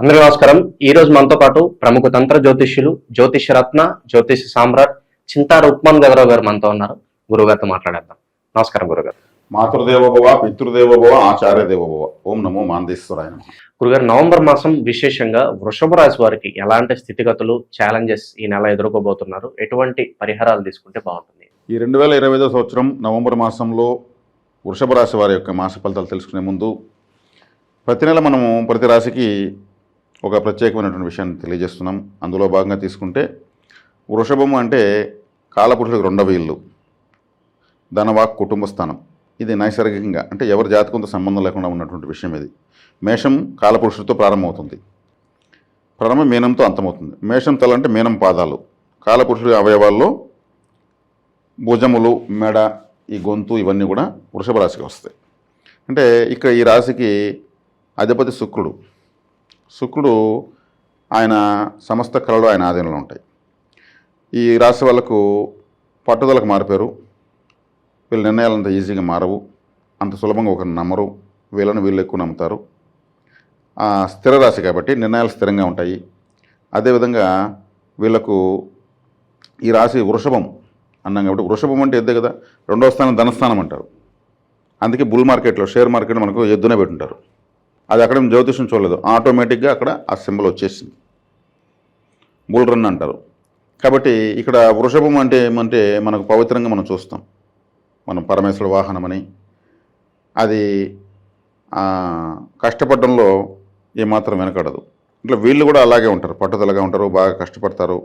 అందరికీ నమస్కారం. ఈ రోజు మనతో పాటు ప్రముఖ తంత్ర జ్యోతిష్యులు, జ్యోతిష రత్న, జ్యోతిష సామ్రాట్ చింతా రుక్మన్ గౌరవ్ గారు మనతో ఉన్నారు. గురుగారితో మాట్లాడేద్దాం. నమస్కారం గురుగారు. మాతృదేవోభవ, పితృదేవోభవ, ఆచార్య దేవోభవ. ఓం నమో మాందేశ్వరాయ నమః. గురుగారు, నవంబర్ మాసం విశేషంగా వృషభ రాశి వారికి ఎలాంటి స్థితిగతులు, ఛాలెంజెస్ ఈ నెల ఎదుర్కోబోతున్నారు? ఎటువంటి పరిహారాలు తీసుకుంటే బాగుంటుంది? ఈ 2025 సంవత్సరం నవంబర్ మాసంలో వృషభ రాశి వారి యొక్క మాస ఫలితాలు తెలుసుకునే ముందు ప్రతి నెల మనము ప్రతి రాశికి ఒక ప్రత్యేకమైనటువంటి విషయాన్ని తెలియజేస్తున్నాం. అందులో భాగంగా తీసుకుంటే వృషభము అంటే కాలపురుషులకు రెండవ ఇల్లు, ధనవాక్ కుటుంబ స్థానం. ఇది నైసర్గికంగా అంటే ఎవరి జాతకంతో సంబంధం లేకుండా ఉన్నటువంటి విషయం. ఇది మేషం కాలపురుషుడితో ప్రారంభమవుతుంది, ప్రారంభం మీనంతో అంతమవుతుంది. మేషం తల అంటే మీనం పాదాలు, కాలపురుషుడి అవయవాల్లో భుజములు, మెడ, ఈ గొంతు ఇవన్నీ కూడా వృషభ రాశికి వస్తాయి. అంటే ఇక్కడ ఈ రాశికి అధిపతి శుక్రుడు. శుక్రుడు ఆయన సమస్త కళలు ఆయన ఆధీనంలో ఉంటాయి. ఈ రాశి వాళ్ళకు పట్టుదలకు మారిపోయారు. వీళ్ళ నిర్ణయాలు అంత ఈజీగా మారవు, అంత సులభంగా ఒకరిని నమ్మరు, వీళ్ళు ఎక్కువ నమ్ముతారు. స్థిర రాశి కాబట్టి నిర్ణయాలు స్థిరంగా ఉంటాయి. అదేవిధంగా వీళ్ళకు ఈ రాశి వృషభం అన్నాం కాబట్టి, వృషభం అంటే ఎద్దే కదా, రెండవ స్థానం ధనస్థానం అంటారు. అందుకే బుల్ మార్కెట్లో షేర్ మార్కెట్ మనకు ఎద్దునే పెట్టుంటారు. అది అక్కడ జ్యోతిషం చూడలేదు, ఆటోమేటిక్గా అక్కడ ఆ సింబల్ వచ్చేసింది, బుల్ రన్ అంటారు. కాబట్టి ఇక్కడ వృషభం అంటే ఏమంటే మనకు పవిత్రంగా మనం చూస్తాం, మనం పరమేశ్వరుడు వాహనమని. అది కష్టపడడంలో ఏమాత్రం వెనకడదు. ఇట్లా వీళ్ళు కూడా అలాగే ఉంటారు, పట్టుదలగా ఉంటారు, బాగా కష్టపడతారు.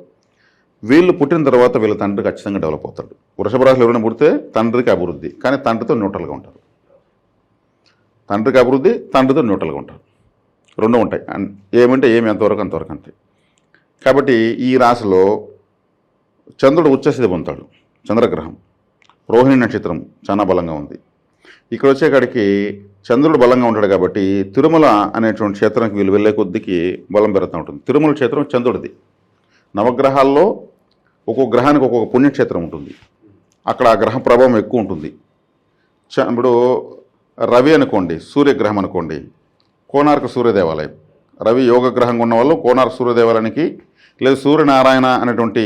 వీళ్ళు పుట్టిన తర్వాత వీళ్ళ తండ్రి ఖచ్చితంగా డెవలప్ అవుతాడు. వృషభ రాశిలో ఎవరైనా పుడితే తండ్రికి అభివృద్ధి, కానీ తండ్రితో న్యూట్రల్గా ఉంటారు. తండ్రికి అభివృద్ధి, తండ్రితో న్యూట్రల్గా ఉంటారు, రెండు ఉంటాయి. ఏమంటే ఏమి ఎంతవరకు అంతవరకు అంతే. కాబట్టి ఈ రాశిలో చంద్రుడు ఉచ్చస్థితి పొందుతాడు. చంద్రగ్రహం రోహిణి నక్షత్రం చాలా బలంగా ఉంది. ఇక్కడ వచ్చేకాడికి చంద్రుడు బలంగా ఉంటాడు కాబట్టి తిరుమల అనేటువంటి క్షేత్రానికి వీళ్ళు వెళ్ళే కొద్దికి బలం పెరుగుతూ ఉంటుంది. తిరుమల క్షేత్రం చంద్రుడిది. నవగ్రహాల్లో ఒక్కొక్క గ్రహానికి ఒక్కొక్క పుణ్యక్షేత్రం ఉంటుంది, అక్కడ ఆ గ్రహ ప్రభావం ఎక్కువ ఉంటుంది. ఇప్పుడు రవి అనుకోండి, సూర్యగ్రహం అనుకోండి, కోణార్క సూర్య దేవాలయం. రవి యోగ గ్రహంగా ఉన్న వాళ్ళు కోణార్క సూర్య దేవాలయానికి, లేదా సూర్యనారాయణ అనేటువంటి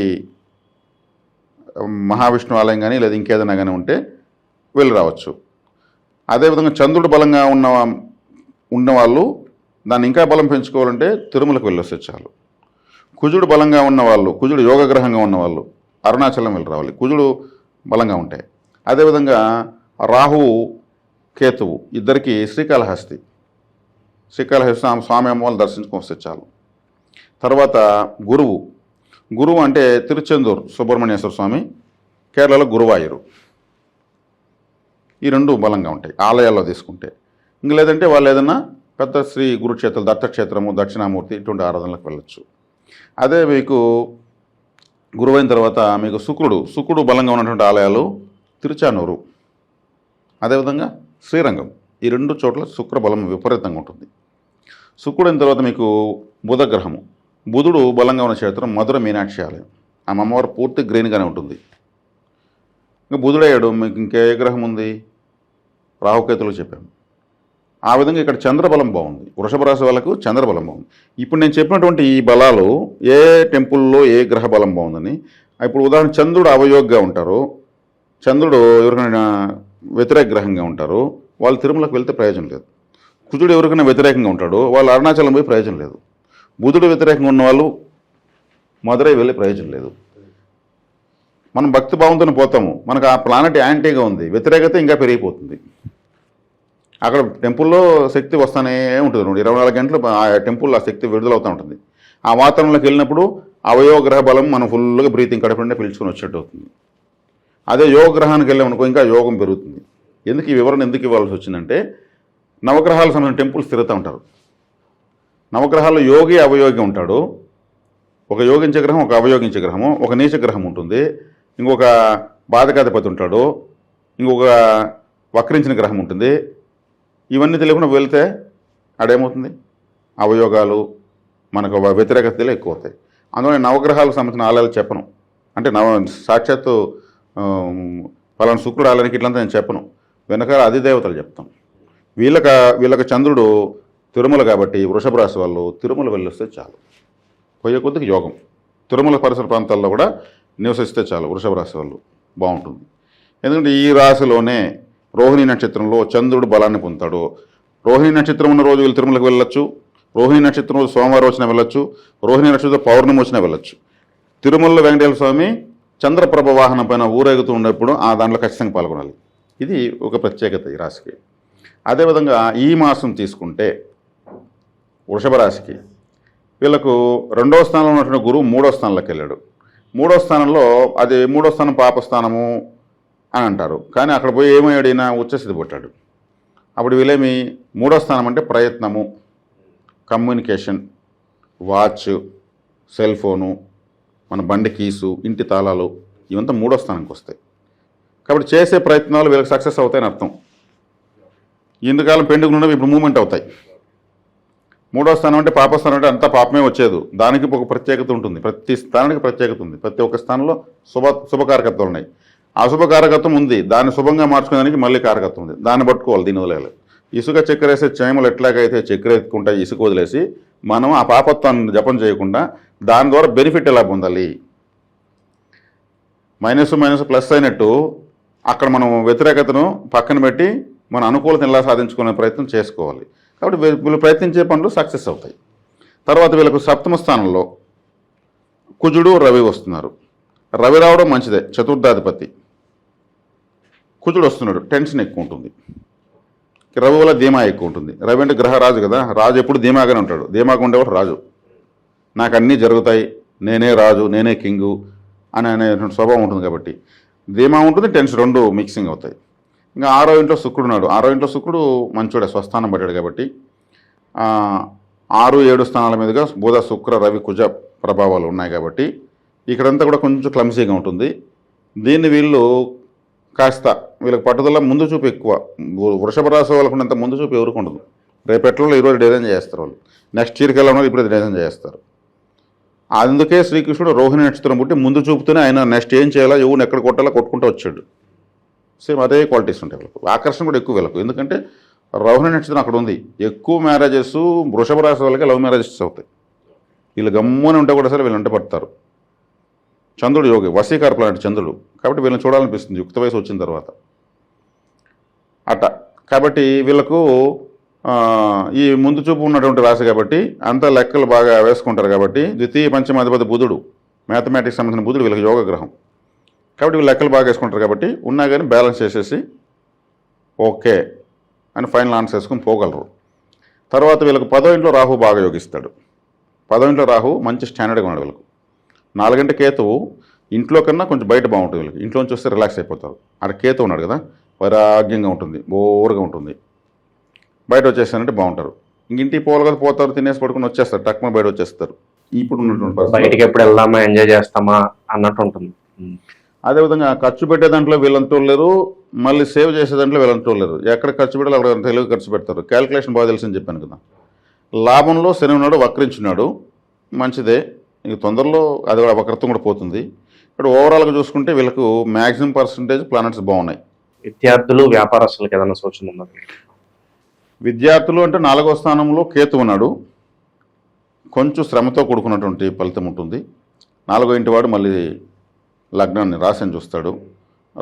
మహావిష్ణు ఆలయం కానీ లేదా ఇంకేదైనా కానీ ఉంటే వెళ్ళి రావచ్చు. అదేవిధంగా చంద్రుడు బలంగా ఉన్నవాళ్ళు దాన్ని ఇంకా బలం పెంచుకోవాలంటే తిరుమలకు వెళ్ళొస్తే చాలు. కుజుడు బలంగా ఉన్నవాళ్ళు, కుజుడు యోగ గ్రహంగా ఉన్నవాళ్ళు అరుణాచలం వెళ్ళి రావాలి, కుజుడు బలంగా ఉంటాయి. అదేవిధంగా రాహువు, కేతువు ఇద్దరికి శ్రీకాళహస్తి స్వామి అమ్మవాళ్ళు దర్శించుకొని వస్తే చాలు. తర్వాత గురువు అంటే తిరుచెందూరు సుబ్రహ్మణ్యేశ్వర స్వామి, కేరళలో గురువాయూరు, ఈ రెండు బలంగా ఉంటాయి ఆలయాల్లో తీసుకుంటే. ఇంక లేదంటే వాళ్ళు ఏదైనా పెద్ద శ్రీ గురుక్షేత్రాలు, దత్తక్షేత్రము, దక్షిణామూర్తి ఇటువంటి ఆరాధనలకు వెళ్ళొచ్చు. అదే మీకు గురువైన తర్వాత మీకు శుక్రుడు బలంగా ఉన్నటువంటి ఆలయాలు తిరుచానూరు, అదేవిధంగా శ్రీరంగం, ఈ రెండు చోట్ల శుక్ర బలం విపరీతంగా ఉంటుంది. శుక్రుడైన తర్వాత మీకు బుధగ్రహము, బుధుడు బలంగా ఉన్న క్షేత్రం మధుర మీనాక్షి ఆలయం. ఆ అమ్మవారు పూర్తి గ్రీన్గానే ఉంటుంది. ఇంకా బుధుడయ్యాడు, మీకు ఇంకే గ్రహం ఉంది, రాహుకేతులు చెప్పాము. ఆ విధంగా ఇక్కడ చంద్రబలం బాగుంది. వృషభ రాశి వాళ్ళకు చంద్రబలం బాగుంది. ఇప్పుడు నేను చెప్పినటువంటి ఈ బలాలు ఏ టెంపుల్లో ఏ గ్రహ బలం బాగుందని, ఇప్పుడు ఉదాహరణ చంద్రుడు అవయోగ్గా ఉంటారు, చంద్రుడు ఎవరికైనా వ్యతిరేక గ్రహంగా ఉంటారు, వాళ్ళు తిరుమలకు వెళ్తే ప్రయోజనం లేదు. కుజుడు ఎవరికైనా వ్యతిరేకంగా ఉంటాడు, వాళ్ళు అరుణాచలం పోయి ప్రయోజనం లేదు. బుధుడు వ్యతిరేకంగా ఉన్న వాళ్ళు మదురై వెళ్ళే ప్రయోజనం లేదు. మనం భక్తి భావంతో పోతాము, మనకు ఆ ప్లానెట్ యాంటీగా ఉంది, వ్యతిరేకత ఇంకా పెరిగిపోతుంది. అక్కడ టెంపుల్లో శక్తి వస్తూనే ఉంటుంది, 24 గంటలు ఆ టెంపుల్లో ఆ శక్తి విడుదలవుతూ ఉంటుంది. ఆ వాతావరణంలోకి వెళ్ళినప్పుడు అవయవ గ్రహ బలం మనం ఫుల్గా బ్రీతింగ్ కడపండి పిలుచుకొని వచ్చేట్టు అవుతుంది. అదే యోగ గ్రహానికి వెళ్ళామనుకో ఇంకా యోగం పెరుగుతుంది. ఎందుకు ఈ వివరణ ఎందుకు ఇవ్వాల్సి వచ్చిందంటే, నవగ్రహాలకు సంబంధించిన టెంపుల్స్ తిరుగుతూ ఉంటారు. నవగ్రహాల్లో యోగి అవయోగి ఉంటాడు, ఒక యోగించే గ్రహం, ఒక అవయోగించే గ్రహము, ఒక నీచ గ్రహం ఉంటుంది, ఇంకొక బాధకాధిపతి ఉంటాడు, ఇంకొక వక్రించిన గ్రహం ఉంటుంది. ఇవన్నీ తెలియకుండా వెళ్తే ఆడేమవుతుంది, అవయోగాలు మనకు వ్యతిరేకతలు ఎక్కువ అవుతాయి. అందువల్ల నవగ్రహాలకు సంబంధించిన ఆలయాలు చెప్పను, అంటే సాక్షాత్తు పలానా శుక్రుడు ఆలయానికి ఇట్లంతా నేను చెప్పను, వెనకాల అధిదేవతలు చెప్తాం. వీళ్ళకి చంద్రుడు తిరుమల కాబట్టి వృషభ రాశి వాళ్ళు తిరుమల వెళ్ళొస్తే చాలు. పోయే కొద్దికి యోగం. తిరుమల పరిసర ప్రాంతాల్లో కూడా నివసిస్తే చాలు వృషభ రాశి వాళ్ళు, బాగుంటుంది. ఎందుకంటే ఈ రాశిలోనే రోహిణి నక్షత్రంలో చంద్రుడు బలాన్ని పొందుతాడు. రోహిణి నక్షత్రం ఉన్న రోజు వీళ్ళు తిరుమలకు వెళ్ళొచ్చు, రోహిణి నక్షత్రం రోజు సోమవారం వచ్చినా వెళ్ళొచ్చు, రోహిణి నక్షత్రం పౌర్ణమి వచ్చినా వెళ్ళొచ్చు. తిరుమలలో వెంకటేశ్వర స్వామి చంద్రప్రభ వాహనం పైన ఊరేగుతూ ఉన్నప్పుడు ఆ దాంట్లో ఖచ్చితంగా పాల్గొనాలి. ఇది ఒక ప్రత్యేకత ఈ రాశికి. అదేవిధంగా ఈ మాసం తీసుకుంటే వృషభ రాశికి వీళ్ళకు 2వ స్థానంలో ఉన్నటువంటి గురువు 3వ స్థానంలోకి వెళ్ళాడు. 3వ స్థానంలో అది 3వ స్థానం పాపస్థానము అని అంటారు, కానీ అక్కడ పోయి ఏమయ్యాడు, ఈయన ఉచ్చస్థితి పట్టాడు. అప్పుడు వీళ్ళేమి 3వ స్థానం అంటే ప్రయత్నము, కమ్యూనికేషన్, వాచ్, సెల్ ఫోను, మన బండి కీసు, ఇంటి తాళాలు, ఇవంతా 3వ స్థానానికి వస్తాయి. కాబట్టి చేసే ప్రయత్నాలు వీళ్ళకి సక్సెస్ అవుతాయని అర్థం. ఇంతకాలం పెండింగ్ ఉన్నవి ఇప్పుడు మూమెంట్ అవుతాయి. 3వ స్థానం అంటే పాపస్థానం అంటే అంతా పాపమే వచ్చేది. దానికి ఒక ప్రత్యేకత ఉంటుంది, ప్రతి స్థానానికి ప్రత్యేకత ఉంది. ప్రతి ఒక్క స్థానంలో శుభకారకత్వాలు ఉన్నాయి. ఆ శుభకారకత్వం ఉంది, దాన్ని శుభంగా మార్చుకోవడానికి మళ్ళీ కారకత్వం ఉంది, దాన్ని పట్టుకోవాలి, దీన్ని వదిలేయాలి. ఇసుక చక్కెర వేసే చైమలు ఎట్లాగైతే చక్కెర ఎత్తుకుంటాయి, ఇసుక వదిలేసి మనం ఆ పాపత్వాన్ని జపం చేయకుండా దాని ద్వారా బెనిఫిట్ ఎలా పొందాలి, మైనస్ ప్లస్ అయినట్టు అక్కడ మనం వ్యతిరేకతను పక్కన పెట్టి మన అనుకూలతను ఎలా సాధించుకునే ప్రయత్నం చేసుకోవాలి. కాబట్టి వీళ్ళు ప్రయత్నించే పనులు సక్సెస్ అవుతాయి. తర్వాత వీళ్ళకు 7వ స్థానంలో కుజుడు రవి వస్తున్నారు. రవి రావడం మంచిదే, చతుర్థాధిపతి. కుజుడు వస్తున్నాడు, టెన్షన్ ఎక్కువ ఉంటుంది. రవి వల్ల ధీమా ఎక్కువ ఉంటుంది. రవి అంటే గ్రహరాజు కదా, రాజు ఎప్పుడు ధీమాగానే ఉంటాడు. ధీమాగా ఉండేవాడు రాజు. నాకు అన్నీ జరుగుతాయి, నేనే రాజు, నేనే కింగు అనేటువంటి స్వభావం ఉంటుంది. కాబట్టి ధీమా ఉంటుంది, టెన్షన్, రెండు మిక్సింగ్ అవుతాయి. ఇంకా 6వ ఇంట్లో శుక్రుడు ఉన్నాడు. 6వ ఇంట్లో శుక్రుడు మంచోడే, స్వస్థానం పడ్డాడు. కాబట్టి 6, 7 స్థానాల మీదుగా బుధ, శుక్ర, రవి, కుజ ప్రభావాలు ఉన్నాయి. కాబట్టి ఇక్కడంతా కూడా కొంచెం క్లమ్సీగా ఉంటుంది. దీన్ని వీళ్ళు కాస్త వీళ్ళకి పట్టుదల, ముందు చూపు ఎక్కువ. వృషభ రాశి వాళ్ళకు ఉన్నంత ముందు చూపు ఎవరికి ఉండదు. రేపెట్లో ఈరోజు డిజైన్ చేస్తారు వాళ్ళు, నెక్స్ట్ ఇయర్కి ఎలా ఉన్నది ఇప్పుడు డిజైన్ చేస్తారు. అందుకే శ్రీకృష్ణుడు రోహిణి నక్షత్రం పుట్టి ముందు చూపుతూనే ఆయన నెక్స్ట్ ఏం చేయాలో, ఎవరిని ఎక్కడ కొట్టాలో కొట్టుకుంటూ వచ్చాడు. సేమ్ అదే క్వాలిటీస్ ఉంటాయి వీళ్ళకు. ఆకర్షణ కూడా ఎక్కువ వీళ్ళకు, ఎందుకంటే రోహిణి నక్షత్రం అక్కడ ఉంది. ఎక్కువ మ్యారేజెస్ వృషభ రాశి వాళ్ళకి లవ్ మ్యారేజెస్ అవుతాయి. వీళ్ళు గమ్మునే ఉంటే కూడా సరే వీళ్ళు వెంట పడతారు. చంద్రుడు యోగి, వశీకార ప్లానెట్ చంద్రుడు. కాబట్టి వీళ్ళని చూడాలనిపిస్తుంది యుక్త వయసు వచ్చిన తర్వాత అట్ట. కాబట్టి వీళ్ళకు ఈ ముందు చూపు ఉన్నటువంటి రాశి కాబట్టి అంతా లెక్కలు బాగా వేసుకుంటారు. కాబట్టి ద్వితీయ పంచమాధిపతి బుధుడు, మ్యాథమెటిక్స్ సంబంధించిన బుధుడు వీళ్ళకి యోగ గ్రహం. కాబట్టి వీళ్ళు లెక్కలు బాగా వేసుకుంటారు. కాబట్టి ఉన్నా కానీ బ్యాలెన్స్ చేసేసి ఓకే అని ఫైనల్ ఆన్సర్ వేసుకొని పోగలరు. తర్వాత వీళ్ళకి 10వ ఇంట్లో రాహు బాగా యోగిస్తాడు. 10వ ఇంట్లో రాహు మంచి స్టాండర్డ్గా ఉన్నాడు వీళ్ళకు. 4 కేతువు ఇంట్లో కన్నా కొంచెం బయట బాగుంటుంది వీళ్ళకి. ఇంట్లోంచి వస్తే రిలాక్స్ అయిపోతారు. అక్కడ కేతు ఉన్నాడు కదా, వైరాగ్యంగా ఉంటుంది, బోరుగా ఉంటుంది. బయట వచ్చేస్తారంటే బాగుంటారు. ఇంక ఇంటికి పోవాలి పోతారు, తినేసి పడుకుని వచ్చేస్తారు, టక్కున బయట వచ్చేస్తారు. ఇప్పుడు ఉన్నటువంటి బయటికి ఎప్పుడు వెళ్దామా, ఎంజాయ్ చేస్తామా అన్నట్టు ఉంటుంది. అదేవిధంగా ఖర్చు పెట్టే దాంట్లో వీళ్ళంటూ లేరు, మళ్ళీ సేవ్ చేసే దాంట్లో వీళ్ళంటూ లేరు. ఎక్కడ ఖర్చు పెట్టాలి అక్కడ తెలివి ఖర్చు పెడతారు. క్యాలిక్యులేషన్ బాగా తెలుసు అని చెప్పాను కదా. లాభంలో శని ఉన్నాడు, వక్రించున్నాడు, మంచిదే. ఇంక తొందరలో అది కూడా వక్రత్వం కూడా పోతుంది. ఇక్కడ ఓవరాల్గా చూసుకుంటే వీళ్ళకు మ్యాక్సిమం పర్సంటేజ్ ప్లానెట్స్ బాగున్నాయి. విద్యార్థులు, వ్యాపారస్తులకు ఏదైనా సూచన ఉన్నది? విద్యార్థులు అంటే 4వ స్థానంలో కేతు ఉన్నాడు, కొంచెం శ్రమతో కూడుకున్నటువంటి ఫలితం ఉంటుంది. 4వ ఇంటి వాడు మళ్ళీ లగ్నాన్ని రాశిని చూస్తాడు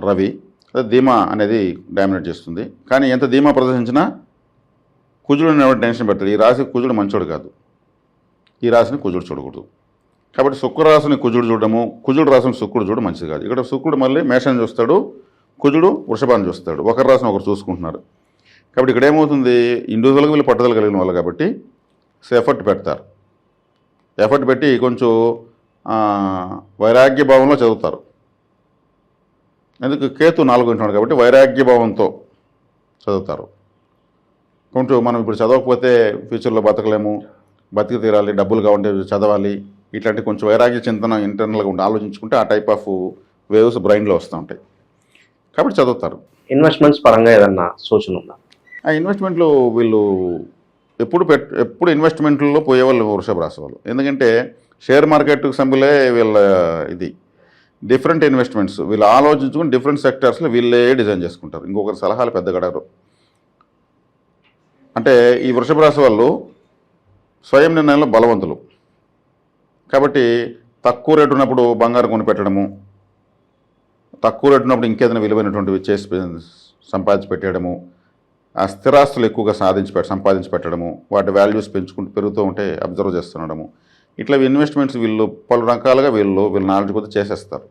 రవి. అదే ధీమా అనేది డామినేట్ చేస్తుంది. కానీ ఎంత ధీమా ప్రదర్శించినా కుజుడు అనేవాడు టెన్షన్ పెడతాడు. ఈ రాశి కుజుడు మంచోడు కాదు, ఈ రాశిని కుజుడు చూడకూడదు. కాబట్టి శుక్రరాశిని కుజుడు చూడడము, కుజుడు రాశిని శుక్రుడు చూడడం మంచిది కాదు. ఇక్కడ శుక్రుడు మళ్ళీ మేషాన్ని చూస్తాడు, కుజుడు వృషభాన్ని చూస్తాడు. ఒకరి రాశిని ఒకరు చూసుకుంటున్నారు. కాబట్టి ఇక్కడ ఏమవుతుంది, ఇండివిజువల్గా వీళ్ళు పట్టుదల కలిగిన వాళ్ళు కాబట్టి ఎఫర్ట్ పెడతారు. ఎఫర్ట్ పెట్టి కొంచెం వైరాగ్య భావంలో చదువుతారు. ఎందుకు కేతు 4వ ఇంటి ఉన్నాడు కాబట్టి వైరాగ్య భావంతో చదువుతారు. కొంచెం మనం ఇప్పుడు చదవకపోతే ఫ్యూచర్లో బతకలేము, బతికి తీరాలి, డబ్బులు కావాలంటే చదవాలి, ఇట్లాంటి కొంచెం వైరాగ్య చింతన ఇంటర్నల్గా ఉండి ఆలోచించుకుంటే ఆ టైప్ ఆఫ్ వేవ్స్ బ్రెయిన్లో వస్తూ ఉంటాయి. కాబట్టి చదువుతారు. ఇన్వెస్ట్మెంట్స్ పరంగా ఏదన్నా సూచన ఉందా? ఆ ఇన్వెస్ట్మెంట్లు వీళ్ళు ఎప్పుడు ఇన్వెస్ట్మెంట్లో పోయేవాళ్ళు వృషభ రాశి వాళ్ళు. ఎందుకంటే షేర్ మార్కెట్కి సభ్యులే వీళ్ళ ఇది డిఫరెంట్ ఇన్వెస్ట్మెంట్స్ వీళ్ళు ఆలోచించుకుని డిఫరెంట్ సెక్టర్స్లో వీళ్ళే డిజైన్ చేసుకుంటారు. ఇంకొకరి సలహాలు పెద్దగా అడగరు. అంటే ఈ వృషభ రాశి వాళ్ళు స్వయం నిర్ణయంలో బలవంతులు. కాబట్టి తక్కువ రేటు ఉన్నప్పుడు బంగారం కొనిపెట్టడము, తక్కువ రేటు ఉన్నప్పుడు ఇంకేదైనా విలువైనటువంటివి చేసి సంపాదించి పెట్టేయడము, ఆ స్థిరాస్తులు ఎక్కువగా సంపాదించి పెట్టడము, వాటి వాల్యూస్ పెంచుకుంటూ పెరుగుతూ ఉంటే అబ్జర్వ్ చేస్తుండడము, ఇట్లా ఇన్వెస్ట్మెంట్స్ వీళ్ళు పలు రకాలుగా వీళ్ళ నాలెడ్జ్ కొద్ది చేసేస్తారు.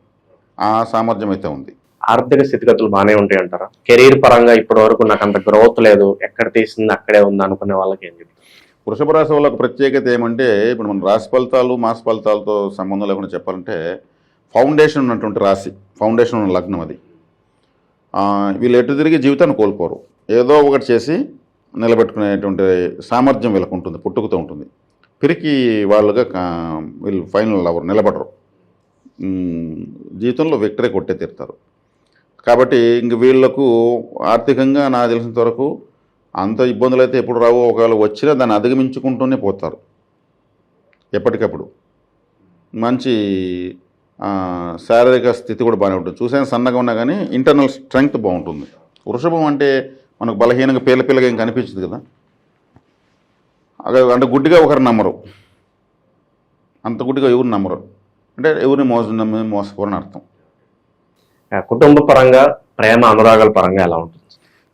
ఆ సామర్థ్యం అయితే ఉంది. ఆర్థిక స్థితిగతులు బాగానే ఉంటాయి అంటారా? కెరీర్ పరంగా ఇప్పటి వరకు నాకు అంత గ్రోత్ లేదు, ఎక్కడ తీసింది అక్కడే ఉంది అనుకునే వాళ్ళకి ఏం చెప్తారు? వృషభ రాశి వాళ్ళకు ప్రత్యేకత ఏమంటే, ఇప్పుడు మన రాశి ఫలితాలు మాస ఫలితాలతో సంబంధం లేకుండా చెప్పాలంటే, ఫౌండేషన్ ఉన్నటువంటి రాశి, ఫౌండేషన్ ఉన్న లగ్నం అది. వీళ్ళు ఎటు తిరిగి జీవితాన్ని కోల్పోరు, ఏదో ఒకటి చేసి నిలబెట్టుకునేటువంటి సామర్థ్యం వీళ్ళకు ఉంటుంది, పుట్టుకతో ఉంటుంది. పిరికి వాళ్ళుగా వీళ్ళు ఫైనల్ ఎవరు నిలబడరు, జీవితంలో విక్టరీ కొట్టే తీరుతారు. కాబట్టి ఇంక వీళ్లకు ఆర్థికంగా నాకు తెలిసినంత వరకు అంత ఇబ్బందులు అయితే ఎప్పుడు రావు. ఒకవేళ వచ్చినా దాన్ని అధిగమించుకుంటూనే పోతారు. ఎప్పటికప్పుడు మంచి శారీరక స్థితి కూడా బాగానే ఉంటుంది. చూసాను సన్నగా ఉన్నా కానీ ఇంటర్నల్ స్ట్రెంగ్త్ బాగుంటుంది. వృషభం అంటే మనకు బలహీనంగా పిల్లగా ఏం కనిపించదు కదా. అంటే గుడ్డిగా ఒకరు నమ్మరు, అంత గుడ్డిగా ఎవరు నమ్మరు, అంటే ఎవరిని మోసపోరని అర్థం. కుటుంబ పరంగా, ప్రేమ అనురాగాల పరంగా ఎలా ఉంటుంది?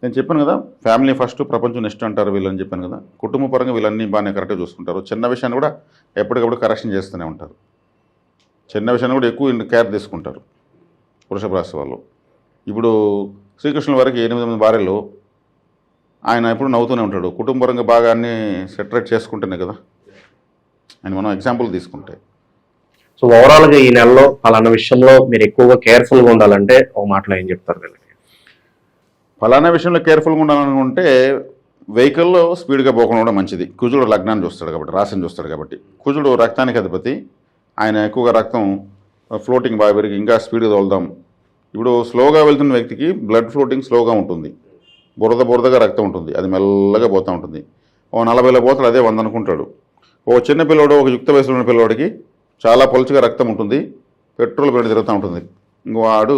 నేను చెప్పాను కదా, ఫ్యామిలీ ఫస్ట్, ప్రపంచం నెక్స్ట్ అంటారు వీళ్ళని చెప్పాను కదా. కుటుంబ పరంగా వీళ్ళన్నీ బాగానే కరెక్ట్గా చూసుకుంటారు. చిన్న విషయాన్ని కూడా ఎప్పటికప్పుడు కరెక్షన్ చేస్తూనే ఉంటారు. చిన్న విషయాన్ని కూడా ఎక్కువ కేర్ తీసుకుంటారు వృషభ రాశి వాళ్ళు. ఇప్పుడు శ్రీకృష్ణుల వారికి 8 మంది భార్యలు, ఆయన ఎప్పుడు నవ్వుతూనే ఉంటాడు. కుటుంబ పరంగా బాగా అన్నీ సెటరేట్ చేసుకుంటేనే కదా. అని మనం ఎగ్జాంపుల్ తీసుకుంటే, సో ఓవరాల్గా ఈ నెలలో అలాంటి విషయంలో మీరు ఎక్కువగా కేర్ఫుల్గా ఉండాలంటే ఒక మాటలో ఏం చెప్తారు వీళ్ళకి? ఫలానా విషయంలో కేర్ఫుల్గా ఉండాలనుకుంటే వెహికల్లో స్పీడ్గా పోకుండా కూడా మంచిది. కుజుడు లగ్నాన్ని చూస్తాడు కాబట్టి, రాశిని చూస్తాడు కాబట్టి. కుజుడు రక్తానికి అధిపతి, ఆయన ఎక్కువగా రక్తం ఫ్లోటింగ్ బాగా పెరిగి ఇంకా స్పీడ్గా తోలుదాం. ఇప్పుడు స్లోగా వెళ్తున్న వ్యక్తికి బ్లడ్ ఫ్లోటింగ్ స్లోగా ఉంటుంది, బురదగా రక్తం ఉంటుంది, అది మెల్లగా పోతూ ఉంటుంది. ఓ 40లో పోతాడు, అదే 100 అనుకుంటాడు. ఓ చిన్న పిల్లవాడు, ఒక యుక్త వయసులో ఉన్న పిల్లవాడికి చాలా పలుచగా రక్తం ఉంటుంది, పెట్రోల్ పెట్టి తిరుగుతూ ఉంటుంది. ఇంకో వాడు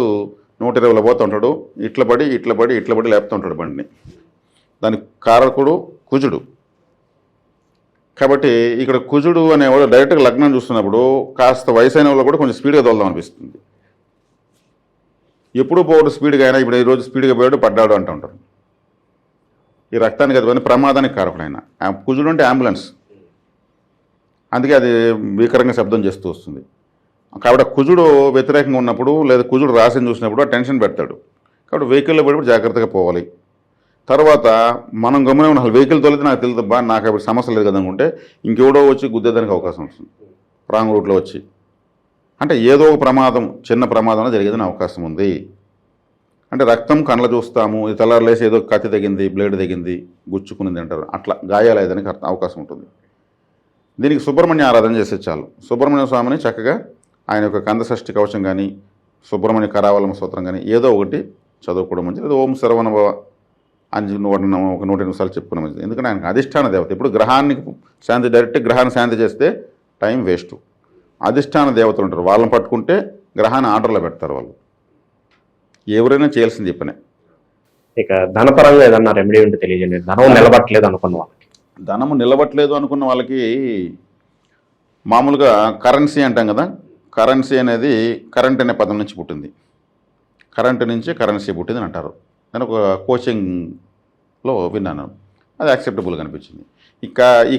120లో పోతూ ఉంటాడు, ఇట్ల పడి లేపుతూ ఉంటాడు బండిని. దానికి కారకుడు కుజుడు. కాబట్టి ఇక్కడ కుజుడు అనేవాడు డైరెక్ట్గా లగ్నం చూస్తున్నప్పుడు కాస్త వయసు అయిన వాళ్ళు కూడా కొంచెం స్పీడ్గా తోలుదాం అనిపిస్తుంది. ఎప్పుడు పోవడు స్పీడ్గా అయినా, ఇప్పుడు ఈరోజు స్పీడ్గా పోయాడు పడ్డాడు అంటూ ఉంటారు. ఈ రక్తానికి అది ప్రమాదానికి కారకుడు ఆయన. కుజుడు అంటే అంబులెన్స్, అందుకే అది భీకరంగా శబ్దం చేస్తూ వస్తుంది. కాబట్టి కుజుడు వ్యతిరేకంగా ఉన్నప్పుడు లేదా కుజుడు రాశిని చూసినప్పుడు టెన్షన్ పెడతాడు. కాబట్టి వెహికల్లో పడినప్పుడు జాగ్రత్తగా పోవాలి. తర్వాత మనం గమనే ఉన్న వెహికల్ తోలితే నాకు తెలియదు బా, నాకు అప్పుడు సమస్య లేదు కదా అనుకుంటే ఇంకెవడో వచ్చి గుద్దేదానికి అవకాశం వస్తుంది, రాంగ్ రూట్లో వచ్చి. అంటే ఏదో ఒక ప్రమాదం, చిన్న ప్రమాదం జరిగేదని అవకాశం ఉంది. అంటే రక్తం కళ్ళ చూస్తాము, ఇది తెల్లారులేసి ఏదో కత్తి తగింది, బ్లేడ్ తగింది, గుచ్చుకునింది అంటారు, అట్లా గాయాలయ్యేదానికి అవకాశం ఉంటుంది. దీనికి సుబ్రహ్మణ్య ఆరాధన చేసే చాలు. సుబ్రహ్మణ్య స్వామిని చక్కగా ఆయన యొక్క కందషష్ఠి కవచం కానీ, సుబ్రహ్మణ్య కరావలమ స్తోత్రం కానీ ఏదో ఒకటి చదువుకోవడం మంచిది. అది ఓం శరవణభవ అని ఒక 108 సార్లు చెప్పుకోవడం మంచిది. ఎందుకంటే ఆయనకు అధిష్టాన దేవత. ఇప్పుడు గ్రహాన్ని శాంతి, డైరెక్ట్ గ్రహాన్ని శాంతి చేస్తే టైం వేస్ట్. అధిష్టాన దేవతలు ఉంటారు, వాళ్ళని పట్టుకుంటే గ్రహాన్ని ఆర్డర్లో పెడతారు వాళ్ళు. ఎవరైనా చేయాల్సింది చెప్పనే. ఇక ధనపరంగా ఏదన్నా రెమెడీ ఉంటే తెలియజేయండి. ధనం నిలబట్టలేదు అనుకున్న వాళ్ళకి. ధనము నిలబట్టలేదు అనుకున్న వాళ్ళకి మామూలుగా కరెన్సీ అంటాం కదా. కరెన్సీ అనేది కరెంట్ అనే పదం నుంచి పుట్టింది. కరెంటు నుంచి కరెన్సీ పుట్టింది అని అంటారు. నేను ఒక కోచింగ్లో విన్నాను, అది యాక్సెప్టబుల్గా అనిపించింది. ఈ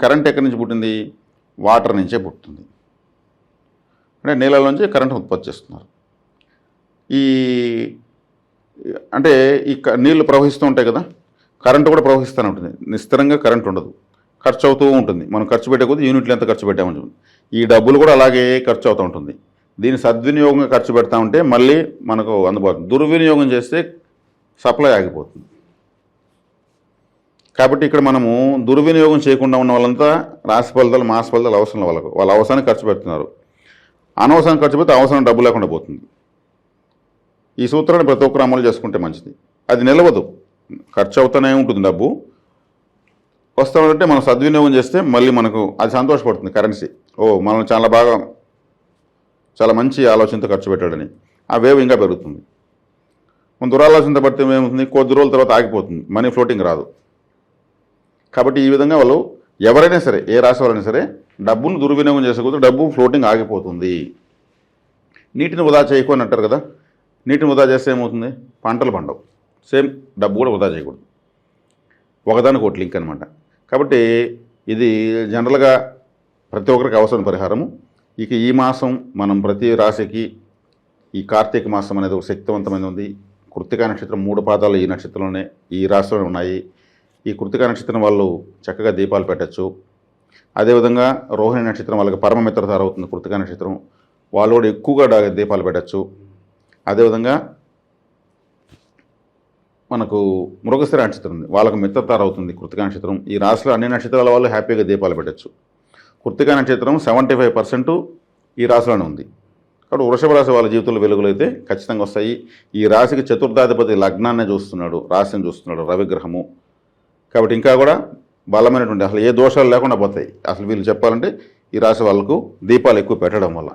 కరెంట్ ఎక్కడి నుంచి పుట్టింది? వాటర్ నుంచే పుట్టింది. అంటే నీళ్ళ నుంచి కరెంట్ ఉత్పత్తి చేస్తున్నారు. అంటే నీళ్లు ప్రవహిస్తూ ఉంటాయి కదా, కరెంటు కూడా ప్రవహిస్తూనే ఉంటుంది. నిస్థిరంగా కరెంట్ ఉండదు, ఖర్చు అవుతూ ఉంటుంది. మనం ఖర్చు పెట్టే కొద్దీ యూనిట్లు ఎంత ఖర్చు పెట్టామని చెప్పి ఈ డబ్బులు కూడా అలాగే ఖర్చు అవుతూ ఉంటుంది. దీన్ని సద్వినియోగంగా ఖర్చు పెడతా ఉంటే మళ్ళీ మనకు అందుబాటు. దుర్వినియోగం చేస్తే సప్లై ఆగిపోతుంది. కాబట్టి ఇక్కడ మనము దుర్వినియోగం చేయకుండా ఉన్న వాళ్ళంతా రాశి ఫలితాలు, మాస ఫలితాలు అవసరం వాళ్ళ అవసరానికి ఖర్చు పెడుతున్నారు. అనవసరానికి ఖర్చు పెడితే అవసరం డబ్బు లేకుండా పోతుంది. ఈ సూత్రాన్ని ప్రతి ఒక్కరు అమలు చేసుకుంటే మంచిది. అది నిలవదు, ఖర్చు అవుతూనే ఉంటుంది. డబ్బు వస్తామంటే మనం సద్వినియోగం చేస్తే మళ్ళీ మనకు అది సంతోషపడుతుంది కరెన్సీ. మనం చాలా మంచి ఆలోచనతో ఖర్చు పెట్టాడని ఆ వేవ్ ఇంకా పెరుగుతుంది. మనం దురాలోచనతో పడితే ఏమవుతుంది, కొద్ది రోజుల తర్వాత ఆగిపోతుంది, మనీ ఫ్లోటింగ్ రాదు. కాబట్టి ఈ విధంగా వాళ్ళు ఎవరైనా సరే, ఏ రాశి వాళ్ళైనా సరే డబ్బును దుర్వినియోగం చేసుకోవచ్చు, డబ్బు ఫ్లోటింగ్ ఆగిపోతుంది. నీటిని వృధా చేయకూడదు అంటారు కదా, నీటిని వృధా చేస్తే ఏమవుతుంది? పంటలు పండవు. సేమ్ డబ్బు కూడా వృధా చేయకూడదు, ఒకదానికి ఒకటి లింక్ అనమాట. కాబట్టి ఇది జనరల్గా ప్రతి ఒక్కరికి అవసరం పరిహారము. ఇక ఈ మాసం మనం ప్రతి రాశికి ఈ కార్తీక మాసం అనేది ఒక శక్తివంతమైనది ఉంది. కృత్తికా నక్షత్రం 3 పాదాలు ఈ నక్షత్రంలోనే, ఈ రాశిలోనే ఉన్నాయి. ఈ కృత్తికా నక్షత్రం వాళ్ళు చక్కగా దీపాలు పెట్టచ్చు. అదేవిధంగా రోహిణి నక్షత్రం వాళ్ళకి పరమమిత్రతార అవుతుంది. కృత్తికా నక్షత్రం వాళ్ళు కూడా ఎక్కువగా దీపాలు పెట్టచ్చు. అదేవిధంగా మనకు మృగశిర నక్షత్రం ఉంది, వాళ్ళకు మిత్రతార అవుతుంది కృత్తికా నక్షత్రం. ఈ రాశిలో అన్ని నక్షత్రాల వాళ్ళు హ్యాపీగా దీపాలు పెట్టచ్చు. కృత్తికా నక్షత్రం 75% ఈ రాశిలోనే ఉంది. కాబట్టి వృషభ రాశి వాళ్ళ జీవితంలో వెలుగులు అయితే ఖచ్చితంగా వస్తాయి. ఈ రాశికి చతుర్థాధిపతి లగ్నాన్ని చూస్తున్నాడు, రాశిని చూస్తున్నాడు, రవిగ్రహము. కాబట్టి ఇంకా కూడా బలమైనటువంటి, అసలు ఏ దోషాలు లేకుండా పోతాయి. అసలు వీళ్ళు చెప్పాలంటే ఈ రాశి వాళ్ళకు దీపాలు ఎక్కువ పెట్టడం వల్ల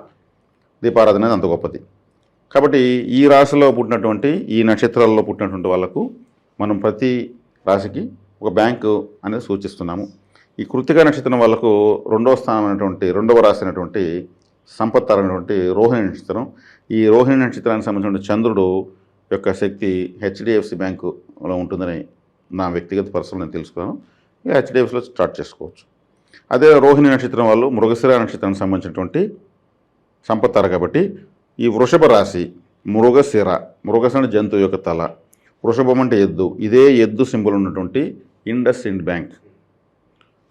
దీపారాధన అనేది అంత గొప్పది. కాబట్టి ఈ రాశిలో పుట్టినటువంటి, ఈ నక్షత్రాల్లో పుట్టినటువంటి వాళ్ళకు మనం ప్రతి రాశికి ఒక బ్యాంకు అనేది సూచిస్తున్నాము. ఈ కృత్తికా నక్షత్రం వాళ్ళకు 2వ స్థానం అయినటువంటి, 2వ రాశి అయినటువంటి సంపత్తార అనేటువంటి రోహిణి నక్షత్రం. ఈ రోహిణి నక్షత్రానికి సంబంధించిన చంద్రుడు యొక్క శక్తి హెచ్డిఎఫ్సి బ్యాంకులో ఉంటుందని నా వ్యక్తిగత పర్సనల్ నేను తెలుసుకున్నాను. ఇక హెచ్డిఎఫ్సిలో స్టార్ట్ చేసుకోవచ్చు. అదే రోహిణి నక్షత్రం వాళ్ళు మృగశిర నక్షత్రానికి సంబంధించినటువంటి సంపత్తార. కాబట్టి ఈ వృషభ రాశి మృగశిర, మృగశిర జంతువు యొక్క తల, వృషభం అంటే ఎద్దు, ఇదే ఎద్దు సింబల్ ఉన్నటువంటి ఇండస్ ఇండ్ బ్యాంక్,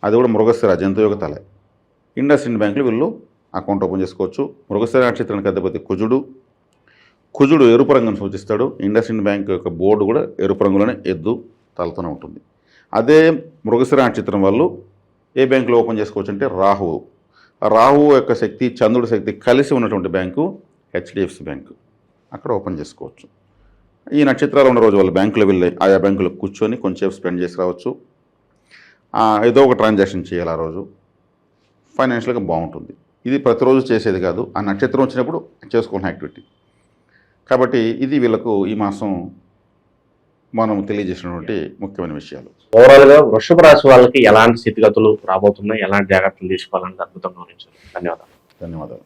అది కూడా మృగశిర జంతువు యొక్క తల. ఇండస్ ఇండ్ బ్యాంకులో వీళ్ళు అకౌంట్ ఓపెన్ చేసుకోవచ్చు. మృగశిర నక్షత్రానికి అధిపతి కుజుడు ఎరుపు రంగును సూచిస్తాడు. ఇండస్ ఇండ్ బ్యాంక్ యొక్క బోర్డు కూడా ఎరుపు రంగులోనే ఎద్దు తలతోనే ఉంటుంది. అదే మృగశిర నక్షత్రం వాళ్ళు ఏ బ్యాంకులో ఓపెన్ చేసుకోవచ్చు అంటే రాహువు యొక్క శక్తి, చంద్రుడి శక్తి కలిసి ఉన్నటువంటి బ్యాంకు హెచ్డిఎఫ్సి బ్యాంకు, అక్కడ ఓపెన్ చేసుకోవచ్చు. ఈ నక్షత్రాలు ఉన్న రోజు వాళ్ళు బ్యాంకులో వెళ్ళి ఆయా బ్యాంకులో కూర్చొని కొంచెంసేపు స్పెండ్ చేసి రావచ్చు. ఏదో ఒక ట్రాన్సాక్షన్ చేయాలి ఆ రోజు, ఫైనాన్షియల్గా బాగుంటుంది. ఇది ప్రతిరోజు చేసేది కాదు, ఆ నక్షత్రం వచ్చినప్పుడు చేసుకోవాల్సిన యాక్టివిటీ. కాబట్టి ఇది వీళ్ళకు ఈ మాసం మనం తెలియజేసినటువంటి ముఖ్యమైన విషయాలు. ఓవరాల్గా వృషభ రాశి వాళ్ళకి ఎలాంటి స్థితిగతులు రాబోతున్నాయి, ఎలాంటి జాగ్రత్తలు తీసుకోవాలని అద్భుతంగా వివరించారు. ధన్యవాదాలు.